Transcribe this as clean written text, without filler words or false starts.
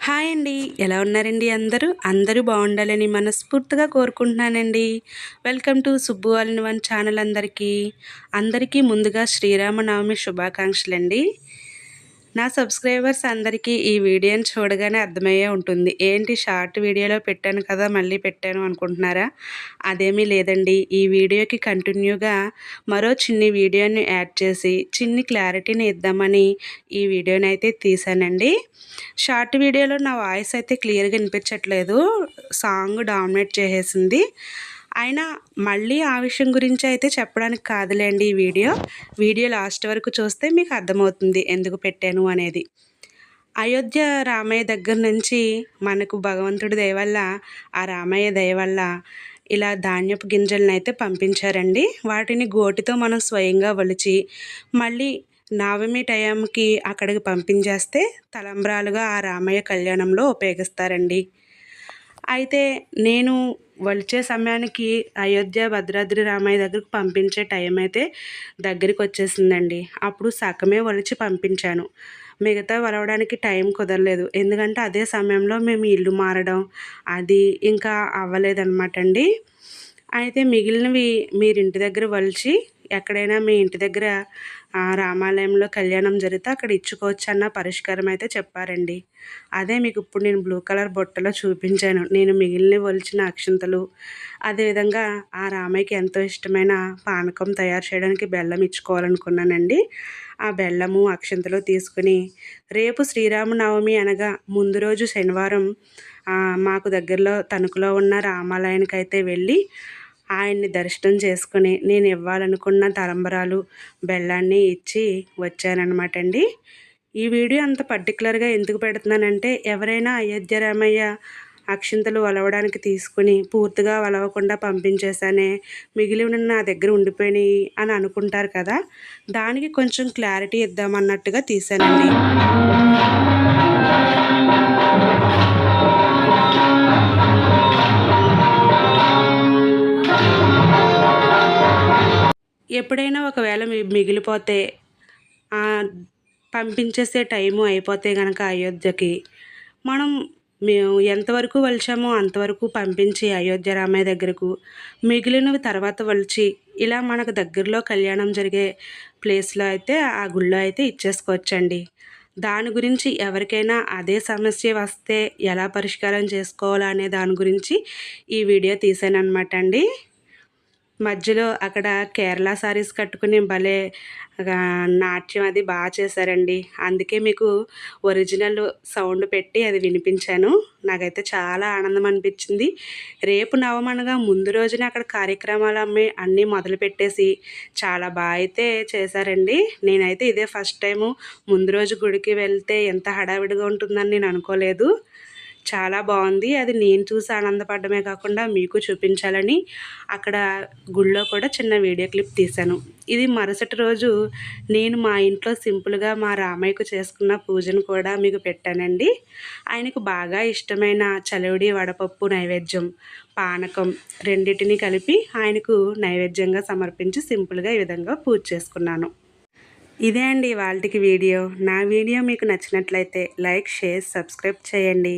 Hi అండి. ఎలా ఉన్నారండి అందరూ? అందరూ బాగుండాలని మనస్ఫూర్తిగా కోరుకుంటున్నానండి. Welcome to Subbu all in one channel అందరికీ ముందుగా శ్రీరామనవమి శుభాకాంక్షలండి. నా సబ్స్క్రైబర్స్ అందరికీ ఈ వీడియోని చూడగానే అర్థమయ్యే ఉంటుంది. ఏంటి షార్ట్ వీడియోలో పెట్టాను కదా మళ్ళీ పెట్టాను అనుకుంటున్నారా? అదేమీ లేదండి. ఈ వీడియోకి కంటిన్యూగా మరో చిన్ని వీడియోని యాడ్ చేసి చిన్ని క్లారిటీని ఇద్దామని ఈ వీడియోని అయితే తీసానండి. షార్ట్ వీడియోలో నా వాయిస్ అయితే క్లియర్గా వినిపించట్లేదు. సాంగ్ డామినేట్ చేసేసింది. అయినా మళ్ళీ ఆ విషయం గురించి అయితే చెప్పడానికి కాదులేండి ఈ వీడియో లాస్ట్ వరకు చూస్తే మీకు అర్థమవుతుంది ఎందుకు పెట్టాను అనేది. అయోధ్య రామయ్య దగ్గర నుంచి మనకు భగవంతుడి దయ వల్ల, ఆ రామయ్య దయ వల్ల ఇలా ధాన్యపు గింజలను అయితే పంపించారండి. వాటిని గోటితో మనం స్వయంగా ఒలిచి మళ్ళీ నవమి టైంకి అక్కడికి పంపించేస్తే తలంబ్రాలుగా ఆ రామయ్య కళ్యాణంలో ఉపయోగిస్తారండి. అయితే నేను వచ్చే సమయానికి అయోధ్య భద్రాద్రి రామయ్య దగ్గరకు పంపించే టైం అయితే దగ్గరికి వచ్చేసిందండి. అప్పుడు సగమే ఒలిచి పంపించాను. మిగతా వలవడానికి టైం కుదరలేదు. ఎందుకంటే అదే సమయంలో మేము ఇల్లు మారడం అది ఇంకా అవ్వలేదన్నమాట అండి. అయితే మిగిలినవి మీరు ఇంటి దగ్గర వలిచి ఎక్కడైనా మీ ఇంటి దగ్గర రామాలయంలో కళ్యాణం జరిగితే అక్కడ ఇచ్చుకోవచ్చు అన్న పరిష్కారం అయితే చెప్పారండి. అదే మీకు ఇప్పుడు నేను బ్లూ కలర్ బుట్టలో చూపించాను. నేను మిగిలిన ఒలిచిన అక్షింతలు, అదేవిధంగా ఆ రామయ్యకి ఎంతో ఇష్టమైన పానకం తయారు చేయడానికి బెల్లం ఇచ్చుకోవాలనుకున్నానండి. ఆ బెల్లము అక్షింతలు తీసుకుని రేపు శ్రీరామనవమి అనగా ముందు రోజు శనివారం మాకు దగ్గరలో తణుకులో ఉన్న రామాలయానికి అయితే వెళ్ళి ఆయన్ని దర్శనం చేసుకుని నేను ఇవ్వాలనుకున్న తలంబరాలు బెల్లాన్ని ఇచ్చి వచ్చానన్నమాట అండి. ఈ వీడియో అంత పర్టికులర్గా ఎందుకు పెడుతున్నానంటే ఎవరైనా అయోధ్య రామయ్య అక్షింతలు వలవడానికి తీసుకుని పూర్తిగా వలవకుండా పంపించేసానే మిగిలి ఉన్న నా దగ్గర ఉండిపోయినాయి అని అనుకుంటారు కదా, దానికి కొంచెం క్లారిటీ ఇద్దామన్నట్టుగా తీసానండి. ఎప్పుడైనా ఒకవేళ మిగిలిపోతే పంపించేసే టైము అయిపోతే కనుక అయోధ్యకి మేము ఎంతవరకు వలిచామో అంతవరకు పంపించి అయోధ్య రామయ్య దగ్గరకు మిగిలినవి తర్వాత వలిచి ఇలా మనకు దగ్గరలో కళ్యాణం జరిగే ప్లేస్లో అయితే ఆ గుళ్ళో అయితే ఇచ్చేసుకోవచ్చండి. దాని గురించి ఎవరికైనా అదే సమస్య వస్తే ఎలా పరిష్కారం చేసుకోవాలా అనే దాని గురించి ఈ వీడియో తీసాను అనమాట అండి. మధ్యలో అక్కడ కేరళ సారీస్ కట్టుకుని భలే నాట్యం అది బాగా చేశారండి. అందుకే మీకు ఒరిజినల్ సౌండ్ పెట్టి అది వినిపించాను. నాకైతే చాలా ఆనందం అనిపించింది. రేపు నవమనగా ముందు రోజున అక్కడ కార్యక్రమాలు అన్నీ మొదలుపెట్టేసి చాలా బాగా అయితే చేశారండి. నేనైతే ఇదే ఫస్ట్ టైము ముందు రోజు గుడికి వెళ్తే ఎంత హడావిడిగా ఉంటుందని నేను అనుకోలేదు. చాలా బాగుంది. అది నేను చూసి ఆనందపడమే కాకుండా మీకు చూపించాలని అక్కడ గుళ్ళో కూడా చిన్న వీడియో క్లిప్ తీశాను. ఇది మరుసటి రోజు నేను మా ఇంట్లో సింపుల్గా మా రామయ్యకు చేసుకున్న పూజను కూడా మీకు పెట్టానండి. ఆయనకు బాగా ఇష్టమైన చలివిడి వడపప్పు నైవేద్యం, పానకం రెండింటిని కలిపి ఆయనకు నైవేద్యంగా సమర్పించి సింపుల్గా ఈ విధంగా పూజ చేసుకున్నాను. ఇదే అండి ఇవాల్టికి వీడియో. నా వీడియో మీకు నచ్చినట్లయితే లైక్, షేర్, సబ్స్క్రైబ్ చేయండి.